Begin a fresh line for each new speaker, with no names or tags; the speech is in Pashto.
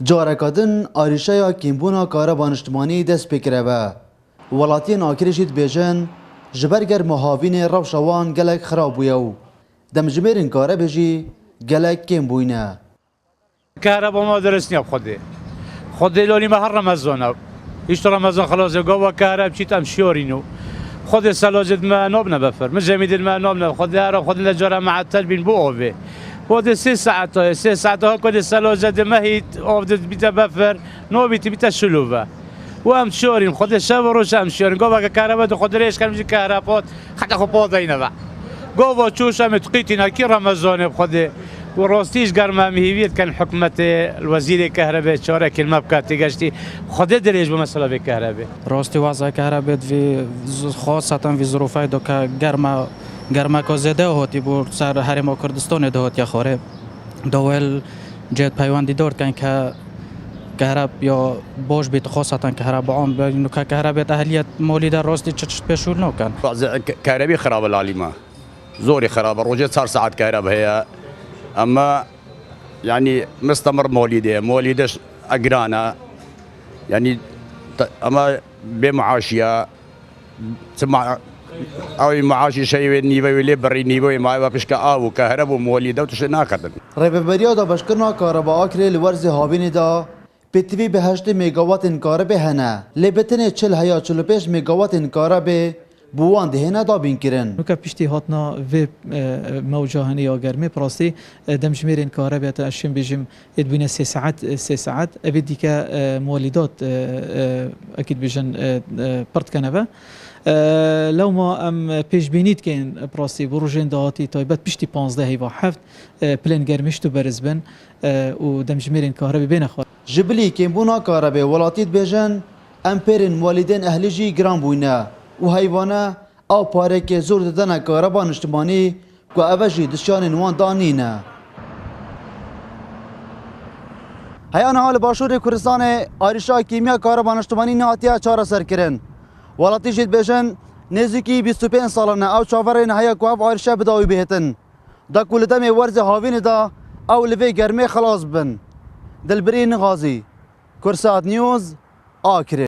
Carekadin arîşeya kîmbûna kareban niştimanî dest pê kiribe. Welatiyên Akirê jî dibêjin ji ber germa havînê rewşa wan gelek xirab bûye û demjimêrên karebê jî gelek kêm bûyne.
كهرباء ما درسني بخدي خدي لوني ما هر رمضان هيش رمضان خلاص جوا كهرباء بشيت ام شورينو خدي سلاجد ما نوبنا بفر من جميد ما نوبنا خدي هرا خدي لجرا مع التلبين بوفي خدي 6 ساعات كل سلاجد ما هي اوفد بيتا بفر نوبي بيتا شلوفه وام شورين خدي شاوروش ام شورين جوا كهرباء خدي ليش كان بيجي كهرباء حتى خو دينا بقى جوا تشوش متقيتنا كي رمضان بخدي وراستيش قرما مهيويت كان حكومة الوزير الكهرباء شارع كلمة بكاتي قشتي خدي دريج بمسألة بالكهرباء
راستي وضع كهرباء في خاصة في ظروفي دوكا گرما كزده هاتي بور سر حرم كردستان ده هاتي خاره دول جد پیوندی دار کن که كهرباء یا باش بیت خاصة كهرباء عام بینو که كهرباء اهلیت مالی در راستی چشت بشور نکن
كهرباء خراب العالمة زوري خراب روجت صار ساعات كهرباء هي اما يعني مستمر موليدش اقرانا يعني اما بمعاشيه تسمع او معاشي شيء نيبي ليبري نيبي ما بشكا او كهرباء موليده وتشنا كدن
Rêveberiya dabeşkirina Karabağ Akirê li werzê havînê da pêtivî bi 8 megawatên karebê hene. Lêbetinê çil heya 45 megawatên karebê بو وان دهنا دابین کرن.
نوکا پشتی هاتنا و موجه هنی آگرمی پراستی دمجمیرین کاربیات اشیم بیجیم ادبینه 3 ساعت ابی دیکه مولدات اکید بیجن پرت کنه لو ما ام پیش بینید کن پراستی بروجین دهاتی تایبت پشتی 15 و 7 پلن گرمشتو برزبن و دمجمیرین کاربی بین خواه.
جبلی کمبونا کاربی ولاتید بیجن امپرین والدین اهلی جی گران بوینه. و حیوانه او پاره که زور دادن کاربان اجتماعی که اوجی دشان وان دانینه. هیان حال باشور کردستان آریشا کیمیا کاربان اجتماعی نهاتیه چاره سر کرن. ولاتی جید بیشن نزدیکی 25 سالانه او چاورین هیا که او آریشا بداوی بهتن. دا کولدم ورز هاوین دا او لوی گرمه خلاص بن. دلبرین غازی کرسات نیوز آکره.